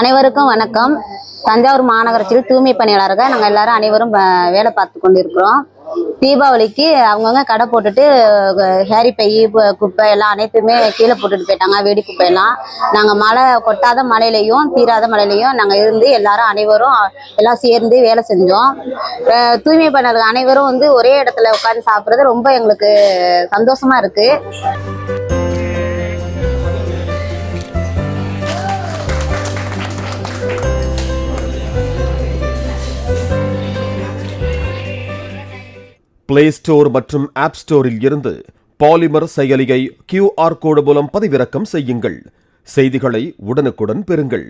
அனைவருக்கும் வணக்கம். தஞ்சாவூர் மாநகராட்சியில் தூய்மை பணியாளராக நாங்கள் எல்லாரும் அனைவரும் வேலை பார்த்து கொண்டு இருக்கிறோம். தீபாவளிக்கு அவங்கவுங்க கடை போட்டுட்டு ஹேரி பை குப்பை எல்லாம் அனைத்துமே கீழே போட்டுட்டு போயிட்டாங்க. வெடி குப்பை எல்லாம் நாங்கள் மழை கொட்டாத மழையிலையும் தீராத மழையிலையும் நாங்கள் இருந்து எல்லாரும் அனைவரும் எல்லாம் சேர்ந்து வேலை செஞ்சோம். தூய்மை பணியாளர்கள் அனைவரும் ஒரே இடத்துல உட்காந்து சாப்பிட்றது ரொம்ப எங்களுக்கு சந்தோஷமா இருக்கு. பிளே ஸ்டோர் மற்றும் ஆப் ஸ்டோரில் இருந்து பாலிமர் செயலியை QR கோடு மூலம் பதிவிறக்கம் செய்யுங்கள். செய்திகளை உடனுக்குடன் பெறுங்கள்.